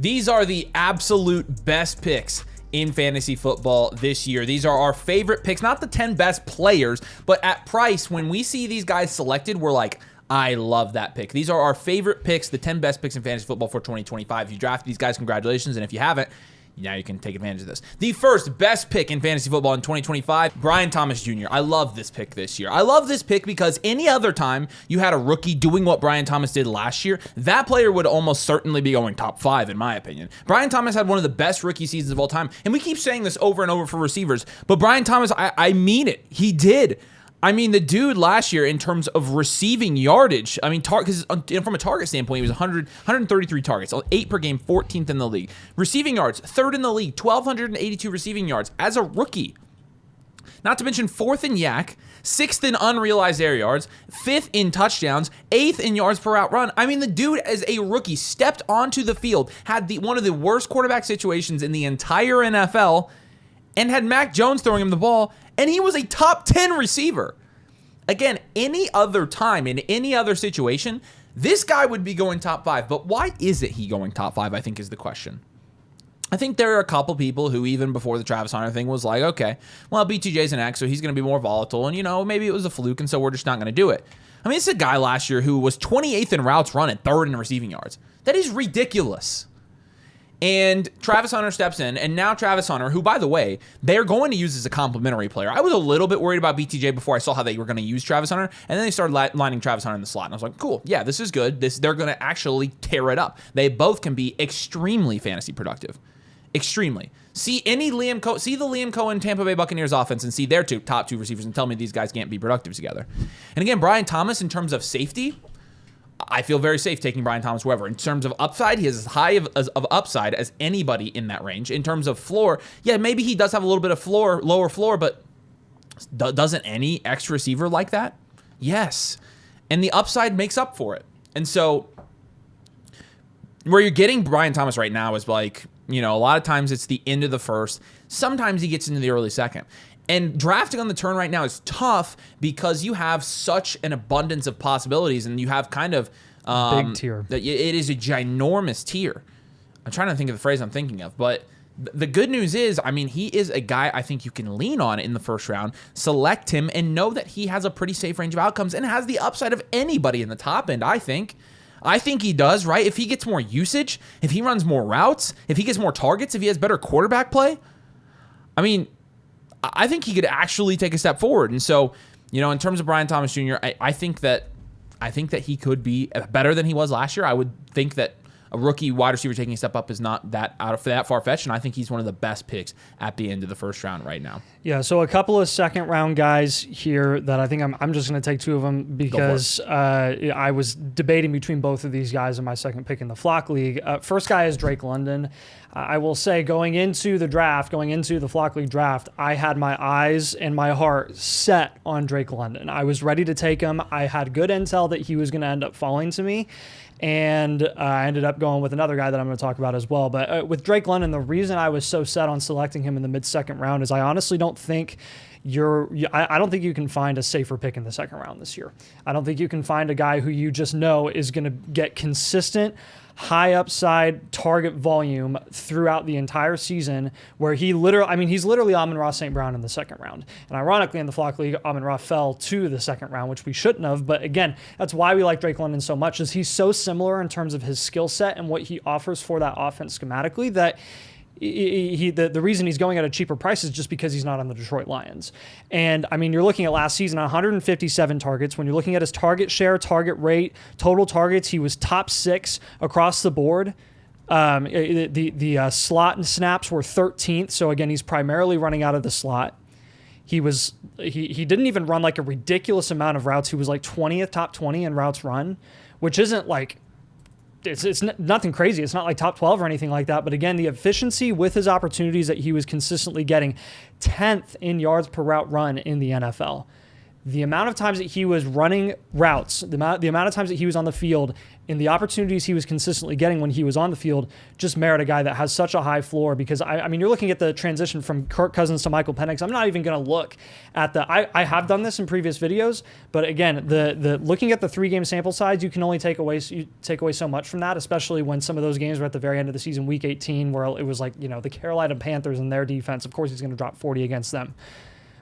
These are the absolute best picks in fantasy football this year. These are our favorite picks, not the 10 best players, but at price, when we see these guys selected, we're like, I love that pick. These are our favorite picks, the 10 best picks in fantasy football for 2025. If you drafted these guys, congratulations. And if you haven't, now you can take advantage of this. The first best pick in fantasy football in 2025, Brian Thomas Jr. I love this pick this year. I love this pick because any other time you had a rookie doing what Brian Thomas did last year, that player would almost certainly be going top 5, in my opinion. Brian Thomas had one of the best rookie seasons of all time, and we keep saying this over and over for receivers, but Brian Thomas, I mean it. He did. I mean, the dude last year, in terms of receiving yardage, I mean, because from a target standpoint, he was 133 targets, 8 per game, 14th in the league. Receiving yards, 3rd in the league, 1,282 receiving yards as a rookie. Not to mention 4th in yak, 6th in unrealized air yards, 5th in touchdowns, 8th in yards per route run. I mean, the dude, as a rookie, stepped onto the field, had one of the worst quarterback situations in the entire NFL, and had Mac Jones throwing him the ball, and he was a top 10 receiver. Again, any other time, in any other situation, this guy would be going top 5. But why isn't he going top 5, I think, is the question. I think there are a couple people who, even before the Travis Hunter thing, was like, okay, well, BTJ's an X, so he's going to be more volatile, and, maybe it was a fluke, and so we're just not going to do it. I mean, it's a guy last year who was 28th in routes run and 3rd in receiving yards. That is ridiculous. And Travis Hunter steps in, and now Travis Hunter, who, by the way, they're going to use as a complimentary player. I was a little bit worried about BTJ before I saw how they were going to use Travis Hunter, and then they started lining Travis Hunter in the slot, and I was like, cool, yeah, this is good. They're going to actually tear it up. They both can be extremely fantasy productive. Extremely. See the Liam Cohen Tampa Bay Buccaneers offense and see their top two receivers and tell me these guys can't be productive together. And again, Brian Thomas, in terms of safety, I feel very safe taking Brian Thomas wherever. In terms of upside, he has as high of upside as anybody in that range. In terms of floor, yeah, maybe he does have a little bit of lower floor, but doesn't any X receiver like that? Yes. And the upside makes up for it. And so where you're getting Brian Thomas right now is like, a lot of times it's the end of the first. Sometimes he gets into the early second. And drafting on the turn right now is tough because you have such an abundance of possibilities, and you have kind of big tier. It is a ginormous tier. I'm trying to think of the phrase I'm thinking of, but the good news is, I mean, he is a guy I think you can lean on in the first round, select him, and know that he has a pretty safe range of outcomes and has the upside of anybody in the top end, I think. I think he does, right? If he gets more usage, if he runs more routes, if he gets more targets, if he has better quarterback play, I mean, I think he could actually take a step forward. And so, in terms of Brian Thomas Jr., I think that he could be better than he was last year. I would think that a rookie wide receiver taking a step up is not that far-fetched, and I think he's one of the best picks at the end of the first round right now. Yeah, so a couple of second-round guys here that I think I'm just going to take two of them because I was debating between both of these guys in my second pick in the Flock League. First guy is Drake London. I will say, going into the Flock League draft, I had my eyes and my heart set on Drake London. I was ready to take him. I had good intel that he was going to end up falling to me. And I ended up going with another guy that I'm going to talk about as well. But with Drake London, the reason I was so set on selecting him in the mid-second round is I honestly don't think I don't think you can find a safer pick in the second round this year. I don't think you can find a guy who you just know is going to get consistent high upside target volume throughout the entire season, where he's literally Amon-Ra St. Brown in the second round. And ironically, in the Flock League, Amon-Ra fell to the second round, which we shouldn't have. But again, that's why we like Drake London so much, is he's so similar in terms of his skill set and what he offers for that offense schematically that the reason he's going at a cheaper price is just because he's not on the Detroit Lions. And I mean, you're looking at last season, 157 targets. When you're looking at his target share, target rate, total targets, he was top 6 across the board. The slot and snaps were 13th. So again, he's primarily running out of the slot. He didn't even run like a ridiculous amount of routes. He was like 20th, top 20 in routes run, which isn't like, it's nothing crazy. It's not like top 12 or anything like that. But again, the efficiency with his opportunities that he was consistently getting, 10th in yards per route run in the NFL. The amount of times that he was running routes, the amount of times that he was on the field and the opportunities he was consistently getting when he was on the field just merit a guy that has such a high floor. Because I mean, you're looking at the transition from Kirk Cousins to Michael Penix. I'm not even going to look at I have done this in previous videos, but again, the looking at the 3-game sample size, you can only take away so much from that, especially when some of those games were at the very end of the season, week 18, where it was like, the Carolina Panthers and their defense. Of course, he's going to drop 40 against them.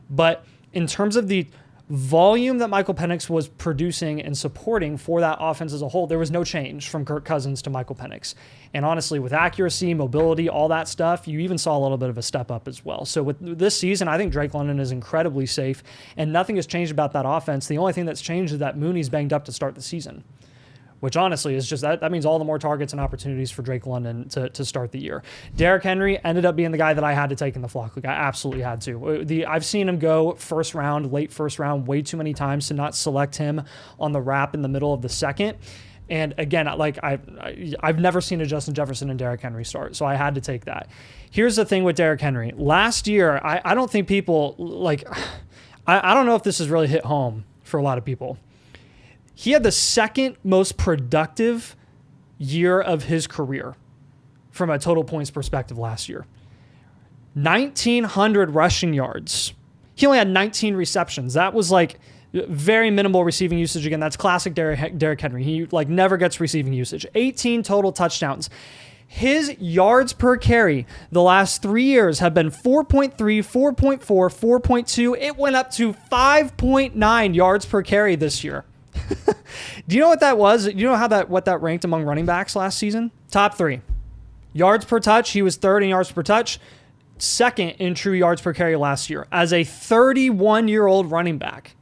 But in terms of the volume that Michael Penix was producing and supporting for that offense as a whole, there was no change from Kirk Cousins to Michael Penix. And honestly, with accuracy, mobility, all that stuff, you even saw a little bit of a step up as well. So with this season, I think Drake London is incredibly safe, and nothing has changed about that offense. The only thing that's changed is that Mooney's banged up to start the season, which honestly is just that means all the more targets and opportunities for Drake London to start the year. Derrick Henry ended up being the guy that I had to take in the flock league. I absolutely had to. I've seen him go first round, late first round, way too many times to not select him on the wrap in the middle of the second. And again, I've never seen a Justin Jefferson and Derrick Henry start, so I had to take that. Here's the thing with Derrick Henry. Last year, I don't think people, I don't know if this has really hit home for a lot of people. He had the second most productive year of his career from a total points perspective last year. 1,900 rushing yards. He only had 19 receptions. That was very minimal receiving usage. Again, that's classic Derrick Henry. He never gets receiving usage. 18 total touchdowns. His yards per carry the last 3 years have been 4.3, 4.4, 4.2. It went up to 5.9 yards per carry this year. Do you know what that was? Do you know what that ranked among running backs last season? Top 3. Yards per touch, he was third in yards per touch. Second in true yards per carry last year as a 31-year-old running back.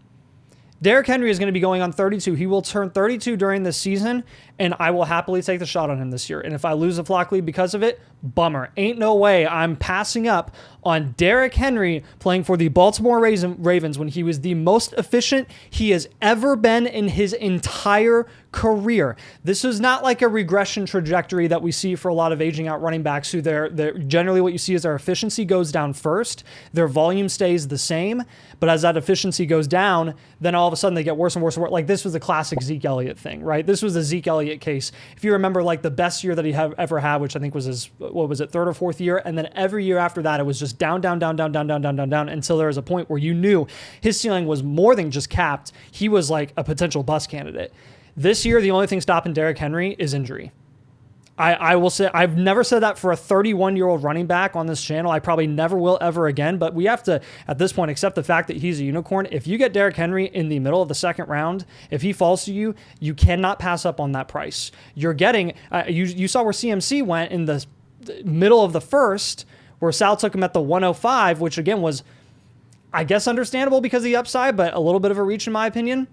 Derrick Henry is going to be going on 32. He will turn 32 during this season, and I will happily take the shot on him this year. And if I lose a flock league because of it, bummer. Ain't no way I'm passing up on Derrick Henry playing for the Baltimore Ravens when he was the most efficient he has ever been in his entire career. This is not like a regression trajectory that we see for a lot of aging out running backs who they're generally what you see is their efficiency goes down first, their volume stays the same, but as that efficiency goes down, then all of a sudden they get worse and worse and worse. Like this was the classic Zeke Elliott thing, right? This was the Zeke Elliott case. If you remember the best year that he ever had, which I think was his, third or fourth year, and then every year after that, it was just down until there was a point where you knew his ceiling was more than just capped. He was like a potential bust candidate. This year, the only thing stopping Derrick Henry is injury. I will say, I've never said that for a 31-year-old running back on this channel. I probably never will ever again, but we have to, at this point, accept the fact that he's a unicorn. If you get Derrick Henry in the middle of the second round, if he falls to you, you cannot pass up on that price. You're getting, you saw where CMC went in the middle of the first, where Sal took him at the 105, which again was, I guess, understandable because of the upside, but a little bit of a reach in my opinion.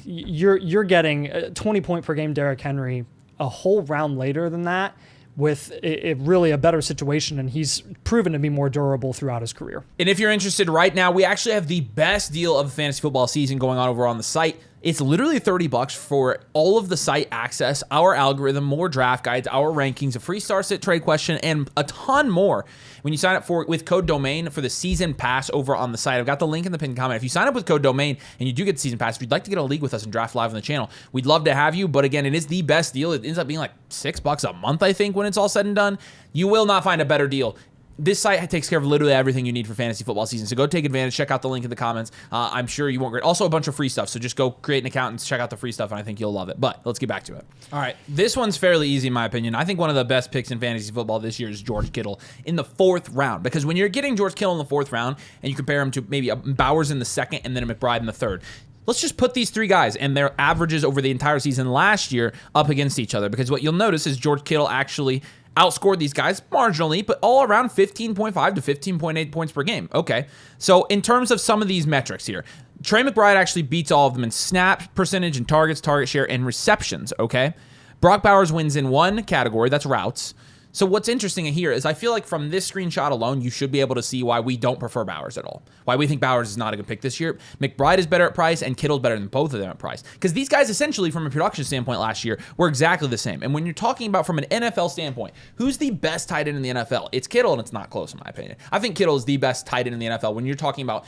You're getting a 20 point per game Derrick Henry a whole round later than that with really a better situation, and he's proven to be more durable throughout his career. And if you're interested right now, we actually have the best deal of the fantasy football season going on over on the site. It's literally $30 for all of the site access, our algorithm, more draft guides, our rankings, a free star sit trade question, and a ton more. When you sign up with code DOMAIN for the season pass over on the site, I've got the link in the pinned comment. If you sign up with code DOMAIN and you do get the season pass, if you'd like to get a league with us and draft live on the channel, we'd love to have you. But again, it is the best deal. It ends up being like $6 a month, I think, when it's all said and done. You will not find a better deal. This site takes care of literally everything you need for fantasy football season. So go take advantage. Check out the link in the comments. I'm sure you won't regret. Also, a bunch of free stuff. So just go create an account and check out the free stuff, and I think you'll love it. But let's get back to it. All right. This one's fairly easy, in my opinion. I think one of the best picks in fantasy football this year is George Kittle in the 4th round. Because when you're getting George Kittle in the 4th round and you compare him to maybe a Bowers in the 2nd and then a McBride in the 3rd, let's just put these 3 guys and their averages over the entire season last year up against each other. Because what you'll notice is George Kittle actually outscored these guys marginally, but all around 15.5 to 15.8 points per game. Okay, so in terms of some of these metrics here, Trey McBride actually beats all of them in snap percentage and targets, target share, and receptions, okay? Brock Bowers wins in one category, that's routes. So what's interesting here is I feel like from this screenshot alone, you should be able to see why we don't prefer Bowers at all. Why we think Bowers is not a good pick this year. McBride is better at price, and Kittle's better than both of them at price. Because these guys, essentially, from a production standpoint last year, were exactly the same. And when you're talking about from an NFL standpoint, who's the best tight end in the NFL? It's Kittle, and it's not close, in my opinion. I think Kittle is the best tight end in the NFL when you're talking about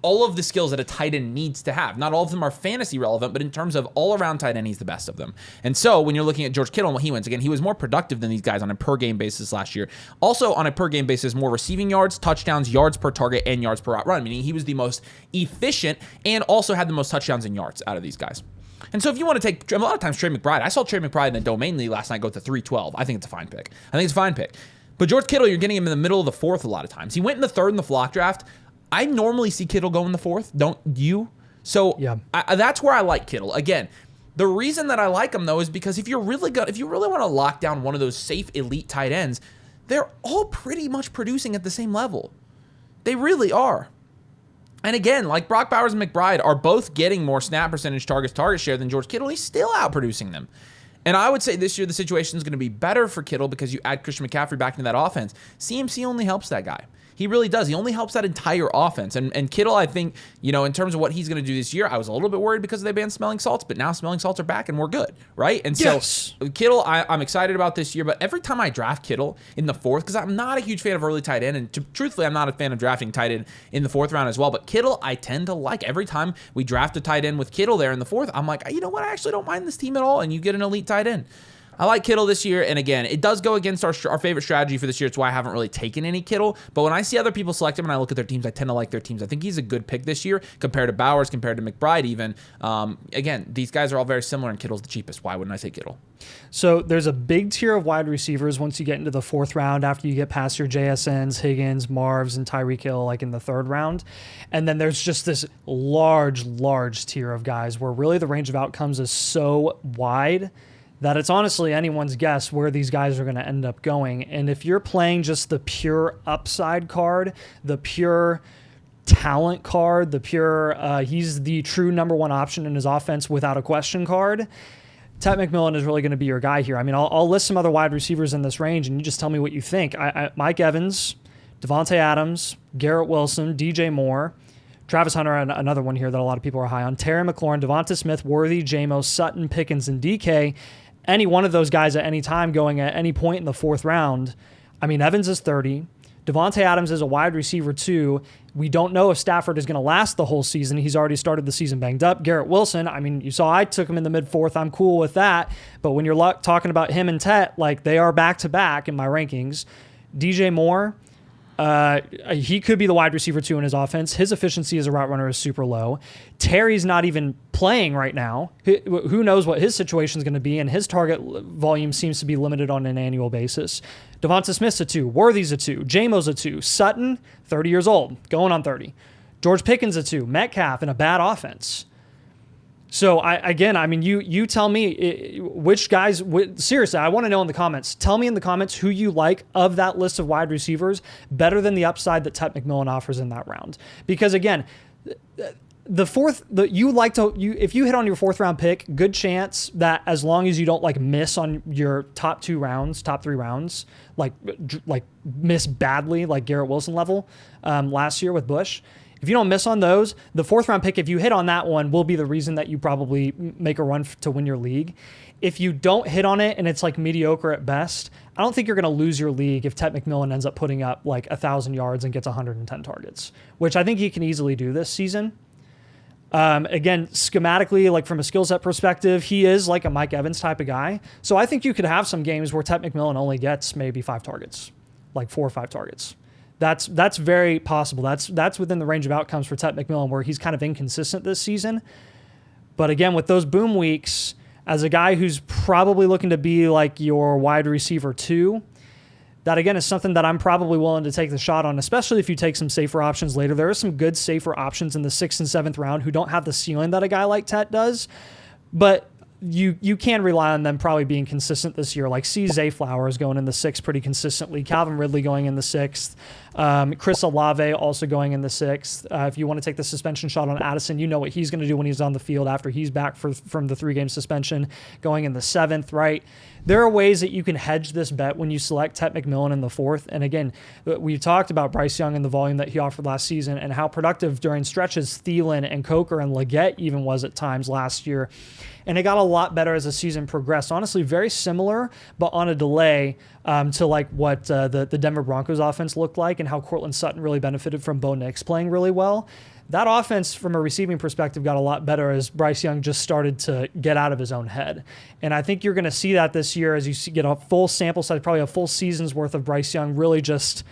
all of the skills that a tight end needs to have. Not all of them are fantasy relevant, but in terms of all-around tight end, he's the best of them. And so when you're looking at George Kittle and what he wins, again, he was more productive than these guys on a per-game basis last year. Also on a per-game basis, more receiving yards, touchdowns, yards per target, and yards per route run, meaning he was the most efficient and also had the most touchdowns and yards out of these guys. And so if you want to take, a lot of times Trey McBride, I saw Trey McBride in the Domain League last night go to 312. I think it's a fine pick. But George Kittle, you're getting him in the middle of the fourth a lot of times. He went in the third in the flock draft. I normally see Kittle go in the fourth, don't you? So yeah. That's where I like Kittle. Again, the reason that I like him, though, is because if you really want to lock down one of those safe elite tight ends, they're all pretty much producing at the same level. They really are. And again, like Brock Bowers and McBride are both getting more snap percentage, target share than George Kittle. He's still outproducing them. And I would say this year the situation is going to be better for Kittle because you add Christian McCaffrey back into that offense. CMC only helps that guy. He really does. He only helps that entire offense. And Kittle, I think, in terms of what he's going to do this year, I was a little bit worried because they banned smelling salts, but now smelling salts are back and we're good, right? And so Kittle, I'm excited about this year, but every time I draft Kittle in the fourth, because I'm not a huge fan of early tight end, and truthfully, I'm not a fan of drafting tight end in the fourth round as well, but Kittle, I tend to like. Every time we draft a tight end with Kittle there in the fourth, I'm like, you know what? I actually don't mind this team at all, and you get an elite tight end. I like Kittle this year, and again, it does go against our favorite strategy for this year. It's why I haven't really taken any Kittle, but when I see other people select him and I look at their teams, I tend to like their teams. I think he's a good pick this year compared to Bowers, compared to McBride even. Again, these guys are all very similar, and Kittle's the cheapest. Why wouldn't I say Kittle? So there's a big tier of wide receivers once you get into the fourth round after you get past your JSNs, Higgins, Marvs, and Tyreek Hill like in the third round. And then there's just this large tier of guys where really the range of outcomes is so wide that it's honestly anyone's guess where these guys are going to end up going. And if you're playing just the pure upside card, the pure talent card, the pure he's the true number one option in his offense without a question card, Ted McMillan is really going to be your guy here. I mean, I'll list some other wide receivers in this range, and you just tell me what you think. Mike Evans, Devontae Adams, Garrett Wilson, DJ Moore, Travis Hunter, another one here that a lot of people are high on, Terry McLaurin, Devonta Smith, Worthy, J-Mo, Sutton, Pickens, and DK. Any one of those guys at any time going at any point in the fourth round. I mean, Evans is 30. Devontae Adams is a wide receiver too. We don't know if Stafford is going to last the whole season. He's already started the season banged up. Garrett Wilson, I mean, you saw I took him in the mid-fourth. I'm cool with that. But when you're talking about him and Tet, like they are back-to-back in my rankings. DJ Moore, he could be the wide receiver too in his offense. His efficiency as a route runner is super low. Terry's not even playing right now. Who knows what his situation is going to be, and his target volume seems to be limited on an annual basis. Devonta Smith's a 2. Worthy's a 2. J-Mo's a 2. Sutton, 30 years old, going on 30. George Pickens a 2. Metcalf in a bad offense. So, you tell me which guys, seriously, I want to know in the comments. Tell me in the comments who you like of that list of wide receivers better than the upside that Ted McMillan offers in that round. Because again, if you hit on your fourth round pick, good chance that as long as you don't like miss on your top 3 rounds, like miss badly, like Garrett Wilson level last year with Bush, if you don't miss on those, the fourth round pick, if you hit on that one, will be the reason that you probably make a run to win your league. If you don't hit on it and it's like mediocre at best, I don't think you're going to lose your league if Ted McMillan ends up putting up like 1,000 yards and gets 110 targets, which I think he can easily do this season. Again, schematically, like from a skill set perspective, he is like a Mike Evans type of guy. So I think you could have some games where Ted McMillan only gets maybe 5 targets, like 4 or 5 targets. That's very possible. That's within the range of outcomes for Ted McMillan, where he's kind of inconsistent this season. But again, with those boom weeks, as a guy who's probably looking to be like your wide receiver 2, that again is something that I'm probably willing to take the shot on, especially if you take some safer options later. There are some good safer options in the 6th and 7th round who don't have the ceiling that a guy like Tet does, but you can rely on them probably being consistent this year. Like Zay Flowers going in the 6th pretty consistently, Calvin Ridley going in the 6th, Chris Olave also going in the 6th. If you want to take the suspension shot on Addison, you know what he's going to do when he's on the field after he's back from the 3-game suspension, going in the 7th, right? There are ways that you can hedge this bet when you select Ted McMillan in the 4th. And again, we've talked about Bryce Young and the volume that he offered last season and how productive during stretches Thielen and Coker and Leggett even was at times last year. And it got a lot better as the season progressed. Honestly, very similar, but on a delay to like what the Denver Broncos offense looked like and how Cortland Sutton really benefited from Bo Nix playing really well. that offense from a receiving perspective got a lot better as Bryce Young just started to get out of his own head. And I think you're going to see that this year as you get a full sample size, probably a full season's worth of Bryce Young really just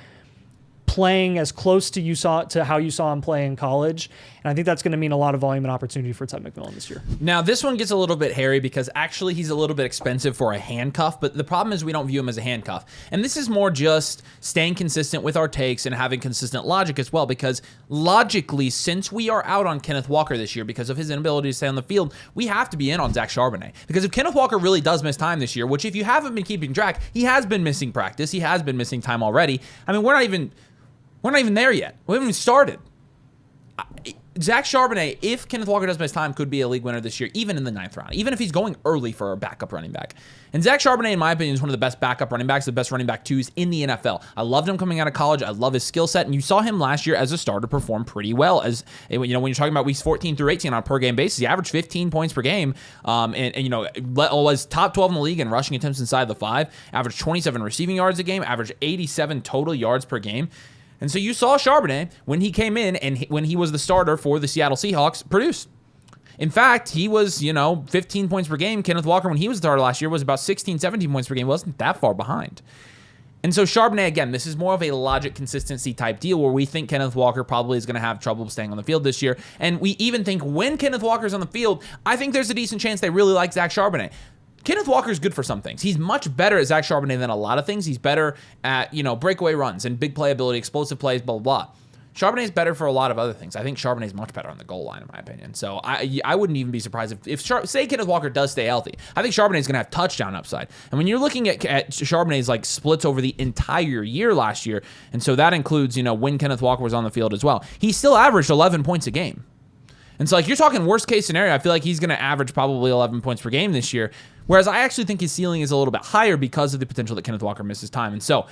playing as close to how you saw him play in college. And I think that's going to mean a lot of volume and opportunity for Ted McMillan this year. Now, this one gets a little bit hairy because actually he's a little bit expensive for a handcuff, but the problem is we don't view him as a handcuff. And this is more just staying consistent with our takes and having consistent logic as well, because logically, since we are out on Kenneth Walker this year because of his inability to stay on the field, we have to be in on Zach Charbonnet. Because if Kenneth Walker really does miss time this year, which if you haven't been keeping track, he has been missing practice, he has been missing time already. I mean, we're not even there yet. We haven't even started. Zach Charbonnet, if Kenneth Walker does miss time, could be a league winner this year, even in the 9th round, even if he's going early for a backup running back. And Zach Charbonnet, in my opinion, is one of the best backup running backs, the best running back twos in the NFL. I loved him coming out of college. I love his skill set. And you saw him last year as a starter perform pretty well. As when you're talking about weeks 14 through 18 on a per game basis, he averaged 15 points per game. And was top 12 in the league in rushing attempts inside the 5, averaged 27 receiving yards a game, averaged 87 total yards per game. And so you saw Charbonnet, when he came in and when he was the starter for the Seattle Seahawks, produce. In fact, he was, 15 points per game. Kenneth Walker, when he was the starter last year, was about 16, 17 points per game. Wasn't that far behind. And so Charbonnet, again, this is more of a logic consistency type deal where we think Kenneth Walker probably is going to have trouble staying on the field this year. And we even think when Kenneth Walker's on the field, I think there's a decent chance they really like Zach Charbonnet. Kenneth Walker is good for some things. He's much better at Zach Charbonnet than a lot of things. He's better at, breakaway runs and big playability, explosive plays, blah, blah, blah. Charbonnet is better for a lot of other things. I think Charbonnet is much better on the goal line, in my opinion. So I wouldn't even be surprised if say Kenneth Walker does stay healthy. I think Charbonnet is going to have touchdown upside. And when you're looking at Charbonnet's like splits over the entire year last year, and so that includes, when Kenneth Walker was on the field as well, he still averaged 11 points a game. And so, you're talking worst case scenario, I feel like he's going to average probably 11 points per game this year, whereas I actually think his ceiling is a little bit higher because of the potential that Kenneth Walker misses time. And so,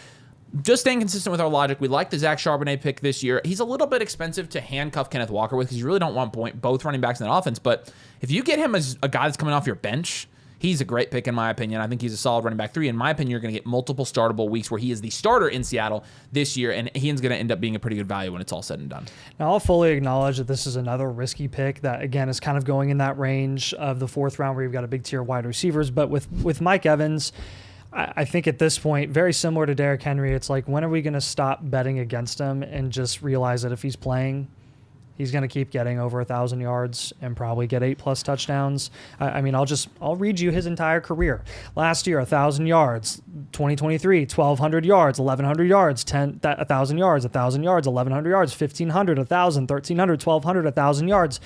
just staying consistent with our logic, we like the Zach Charbonnet pick this year. He's a little bit expensive to handcuff Kenneth Walker with because you really don't want both running backs in that offense. But if you get him as a guy that's coming off your bench, he's a great pick in my opinion. I think he's a solid running back 3. In my opinion, you're going to get multiple startable weeks where he is the starter in Seattle this year, and he's going to end up being a pretty good value when it's all said and done. Now, I'll fully acknowledge that this is another risky pick that, again, is kind of going in that range of the 4th round where you've got a big tier of wide receivers. But with Mike Evans, I think at this point, very similar to Derrick Henry, it's like, when are we going to stop betting against him and just realize that if he's playing, he's going to keep getting over 1,000 yards and probably get 8+ touchdowns. I'll read you his entire career. Last year, 1,000 yards. 2023, 1,200 yards, 1,100 yards, 1,000 yards, 1,000 yards, 1,100 yards, 1,500, 1,000, 1,300, 1,200, 1,000 yards.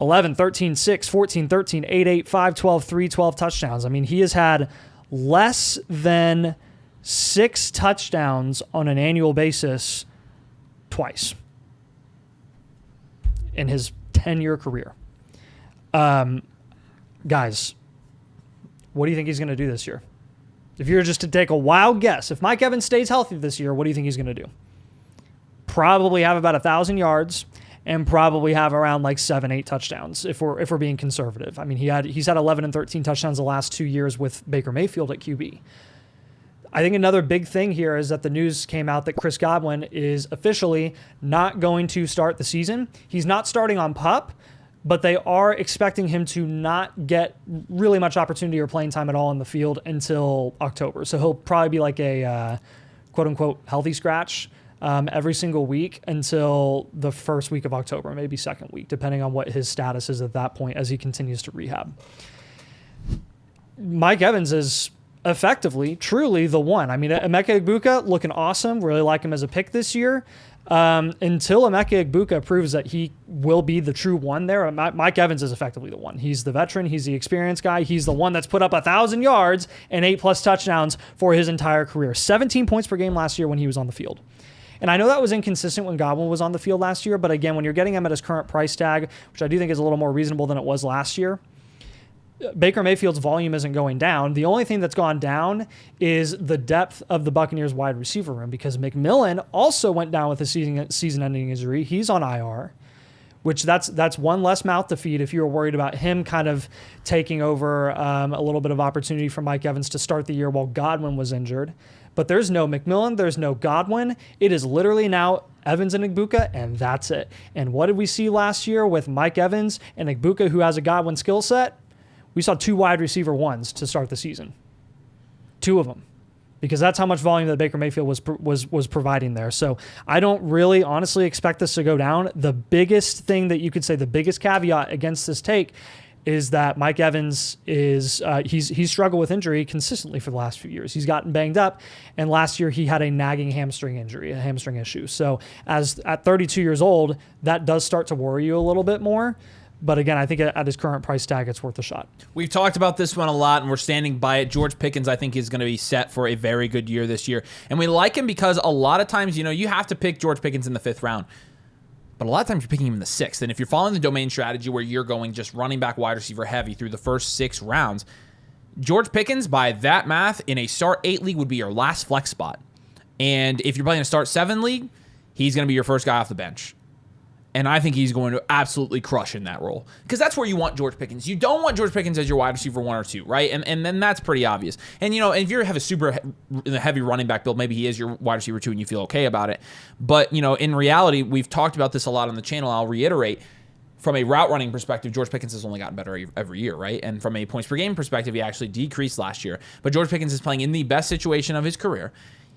11, 13, 6, 14, 13, 8, 8, 5, 12, 3, 12 touchdowns. He has had less than 6 touchdowns on an annual basis twice in his 10-year career. Guys, what do you think he's going to do this year? If you were just to take a wild guess, if Mike Evans stays healthy this year, what do you think he's going to do? Probably have about 1,000 yards and probably have around 7, 8 touchdowns if we're being conservative. He's had 11 and 13 touchdowns the last 2 years with Baker Mayfield at QB. I think another big thing here is that the news came out that Chris Godwin is officially not going to start the season. He's not starting on PUP, but they are expecting him to not get really much opportunity or playing time at all in the field until October. So he'll probably be like a quote-unquote healthy scratch every single week until the first week of October, maybe second week, depending on what his status is at that point as he continues to rehab. Mike Evans is effectively, truly the one. Emeka Egbuka looking awesome. Really like him as a pick this year. Until Emeka Egbuka proves that he will be the true one there, Mike Evans is effectively the one. He's the veteran. He's the experienced guy. He's the one that's put up 1,000 yards and 8+ touchdowns for his entire career. 17 points per game last year when he was on the field. And I know that was inconsistent when Godwin was on the field last year, but again, when you're getting him at his current price tag, which I do think is a little more reasonable than it was last year, Baker Mayfield's volume isn't going down. The only thing that's gone down is the depth of the Buccaneers wide receiver room because McMillan also went down with a season-ending injury. He's on IR, which that's one less mouth to feed if you were worried about him kind of taking over a little bit of opportunity for Mike Evans to start the year while Godwin was injured. But there's no McMillan, there's no Godwin. It is literally now Evans and Igbuka, and that's it. And what did we see last year with Mike Evans and Igbuka, who has a Godwin skill set? We saw 2 wide receiver ones to start the season. 2 of them. Because that's how much volume that Baker Mayfield was providing there. So I don't really honestly expect this to go down. The biggest thing that you could say, the biggest caveat against this take is that Mike Evans is he's struggled with injury consistently for the last few years. He's gotten banged up, and last year he had a nagging hamstring injury, a hamstring issue. So at 32 years old, that does start to worry you a little bit more. But again, I think at his current price tag, it's worth a shot. We've talked about this one a lot, and we're standing by it. George Pickens, I think, is going to be set for a very good year this year. And we like him because a lot of times, you have to pick George Pickens in the 5th round. But a lot of times you're picking him in the 6th. And if you're following the domain strategy where you're going just running back wide receiver heavy through the first 6 rounds, George Pickens, by that math, in a start 8 league would be your last flex spot. And if you're playing a start 7 league, he's going to be your first guy off the bench. And I think he's going to absolutely crush in that role. Because that's where you want George Pickens. You don't want George Pickens as your wide receiver 1 or 2, right? And then that's pretty obvious. And, if you have a super heavy running back build, maybe he is your wide receiver 2 and you feel okay about it. But, in reality, we've talked about this a lot on the channel. I'll reiterate. From a route running perspective, George Pickens has only gotten better every year, right? And from a points per game perspective, he actually decreased last year. But George Pickens is playing in the best situation of his career.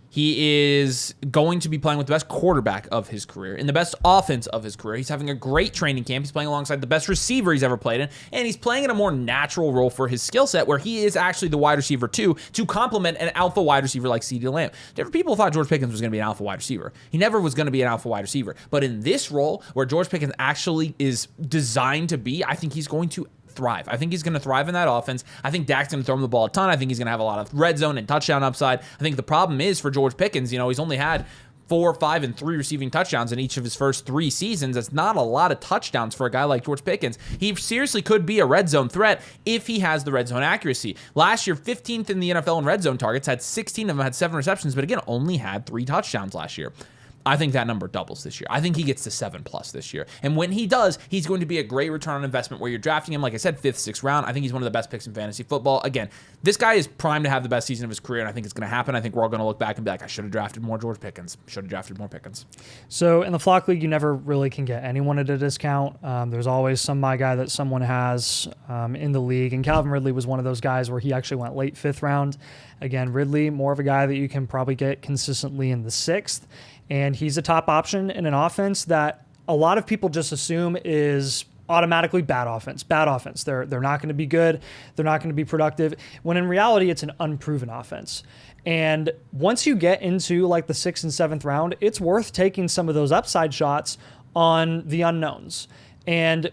He is going to be playing with the best quarterback of his career, in the best offense of his career. He's having a great training camp. He's playing alongside the best receiver he's ever played in, and he's playing in a more natural role for his skill set, where he is actually the wide receiver 2 to complement an alpha wide receiver like CeeDee Lamb. Different people thought George Pickens was going to be an alpha wide receiver. He never was going to be an alpha wide receiver. But in this role, where George Pickens actually is designed to be, I think he's going to thrive. I think he's going to thrive in that offense. I think Dak's going to throw him the ball a ton. I think he's going to have a lot of red zone and touchdown upside. I think the problem is for George Pickens, he's only had 4, 5, and 3 receiving touchdowns in each of his first 3 seasons. That's not a lot of touchdowns for a guy like George Pickens. He seriously could be a red zone threat if he has the red zone accuracy. Last year, 15th in the NFL in red zone targets, had 16 of them, had 7 receptions, but again, only had 3 touchdowns last year. I think that number doubles this year. I think he gets to 7+ this year. And when he does, he's going to be a great return on investment where you're drafting him, like I said, 5th, 6th round. I think he's one of the best picks in fantasy football. Again, this guy is primed to have the best season of his career, and I think it's going to happen. I think we're all going to look back and be like, I should have drafted more George Pickens. Should have drafted more Pickens. So in the Flock League, you never really can get anyone at a discount. There's always some my guy that someone has in the league, and Calvin Ridley was one of those guys where he actually went late 5th round. Again, Ridley, more of a guy that you can probably get consistently in the 6th. And he's a top option in an offense that a lot of people just assume is automatically bad offense. Bad offense. They're not going to be good. They're not going to be productive. When in reality, it's an unproven offense. And once you get into like the 6th and 7th round, it's worth taking some of those upside shots on the unknowns. And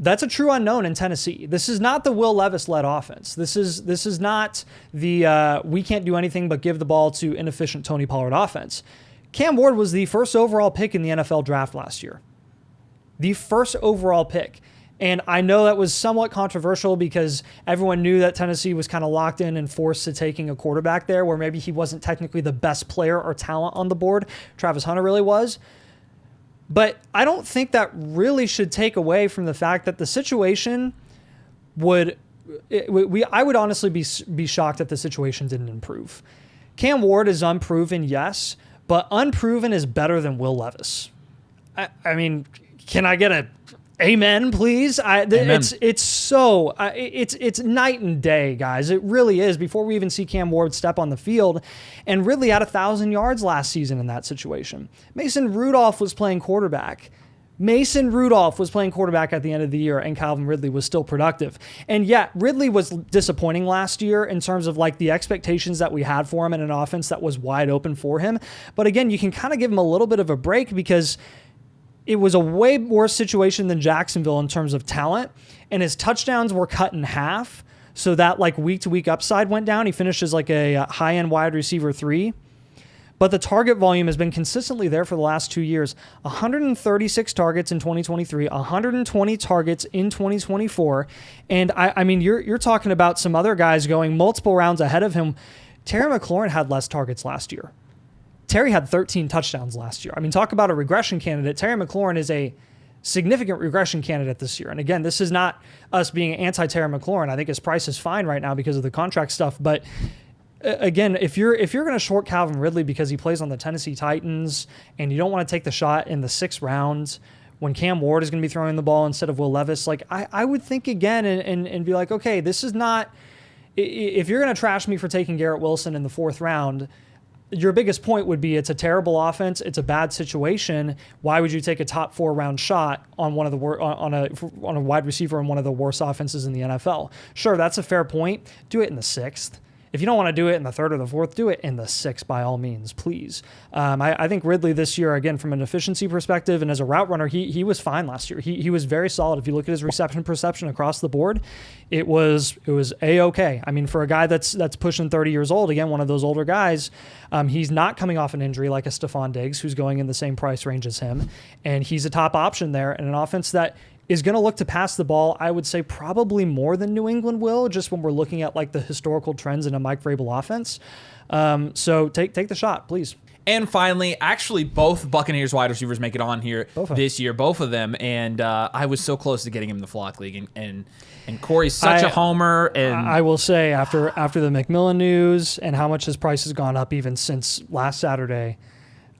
that's a true unknown in Tennessee. This is not the Will Levis-led offense. This is not the we can't do anything but give the ball to inefficient Tony Pollard offense. Cam Ward was the first overall pick in the NFL draft last year. The first overall pick. And I know that was somewhat controversial because everyone knew that Tennessee was kind of locked in and forced to taking a quarterback there where maybe he wasn't technically the best player or talent on the board. Travis Hunter really was. But I don't think that really should take away from the fact that the situation I would honestly be shocked if the situation didn't improve. Cam Ward is unproven, yes, but unproven is better than Will Levis. I mean, can I get a amen, please? Amen. It's night and day, guys. It really is. Before we even see Cam Ward step on the field, and Ridley had 1,000 yards last season in that situation. Mason Rudolph was playing quarterback. at the end of the year, and Calvin Ridley was still productive. And yeah, Ridley was disappointing last year in terms of like the expectations that we had for him in an offense that was wide open for him. But again, you can kind of give him a little bit of a break because it was a way worse situation than Jacksonville in terms of talent, and his touchdowns were cut in half. So that like week-to-week upside went down. He finished as like a high-end wide receiver 3. But the target volume has been consistently there for the last 2 years. 136 targets in 2023, 120 targets in 2024. And I mean, you're talking about some other guys going multiple rounds ahead of him. Terry McLaurin had less targets last year. Terry had 13 touchdowns last year. I mean, talk about a regression candidate. Terry McLaurin is a significant regression candidate this year. And again, this is not us being anti-Terry McLaurin. I think his price is fine right now because of the contract stuff. But again, if you're going to short Calvin Ridley because he plays on the Tennessee Titans and you don't want to take the shot in the 6th round when Cam Ward is going to be throwing the ball instead of Will Levis, like I would think again and be like, okay, this is not, if you're going to trash me for taking Garrett Wilson in the 4th round, your biggest point would be it's a terrible offense, it's a bad situation. Why would you take a top 4 round shot on one of the on a wide receiver in one of the worst offenses in the NFL? Sure, that's a fair point. Do it in the 6th. If you don't want to do it in the 3rd or the 4th, do it in the 6th by all means, please. I think Ridley this year, again, from an efficiency perspective and as a route runner, he was fine last year. He was very solid. If you look at his reception perception across the board, it was A-okay. I mean, for a guy that's pushing 30 years old, again, one of those older guys, he's not coming off an injury like a Stephon Diggs, who's going in the same price range as him, and he's a top option there in an offense that is going to look to pass the ball, I would say probably more than New England will, just when we're looking at like the historical trends in a Mike Vrabel offense. So take the shot, please. And finally, actually, both Buccaneers wide receivers make it on here this year, both of them. And I was so close to getting him in the Flock League. And Corey's such a homer. And I will say, after the McMillan news and how much his price has gone up even since last Saturday,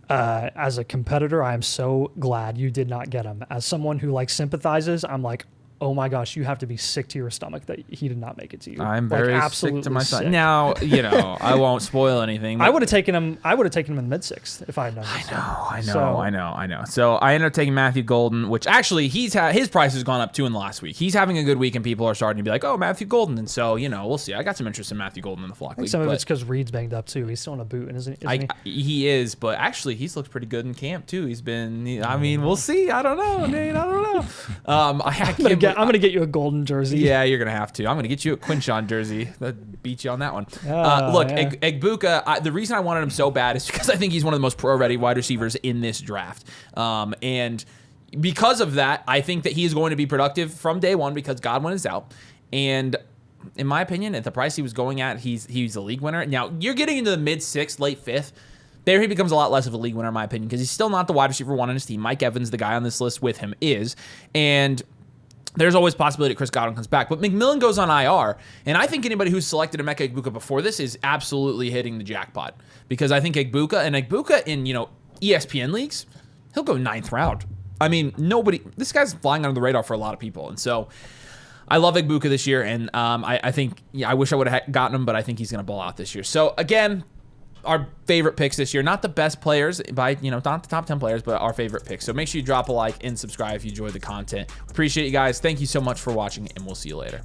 as a competitor, I am so glad you did not get him. As someone who like sympathizes, I'm like, oh my gosh, you have to be sick to your stomach that he did not make it to you. I'm very sick to my stomach. Now, I won't spoil anything. I would have taken him in the mid-6th if I had known. I know. So I ended up taking Matthew Golden, which actually his price has gone up too in the last week. He's having a good week and people are starting to be like, oh, Matthew Golden. And so, we'll see. I got some interest in Matthew Golden in the Flock League. Some of it's because Reed's banged up too. He's still in a boot, isn't he? He is, but actually he's looked pretty good in camp too. He's been, we'll see. I don't know, Nate. I don't know. I'm going to get you a Golden jersey. Yeah, you're going to have to. I'm going to get you a Quinshon jersey. That beat you on that one. Egbuka, the reason I wanted him so bad is because I think he's one of the most pro-ready wide receivers in this draft. And because of that, I think that he is going to be productive from day one because Godwin is out. And in my opinion, at the price he was going at, he's a league winner. Now, you're getting into the mid-6th, late 5th. There he becomes a lot less of a league winner, in my opinion, because he's still not the wide receiver 1 on his team. Mike Evans, the guy on this list with him, is. And there's always possibility that Chris Godwin comes back. But McMillan goes on IR, and I think anybody who's selected Emeka Egbuka before this is absolutely hitting the jackpot. Because I think Egbuka in, ESPN leagues, he'll go 9th round. I mean, this guy's flying under the radar for a lot of people. And so I love Egbuka this year, and I think, I wish I would have gotten him, but I think he's going to ball out this year. So again, our favorite picks this year, not the best players by, not the top 10 players, but our favorite picks. So make sure you drop a like and subscribe if you enjoyed the content. Appreciate you guys. Thank you so much for watching, and we'll see you later.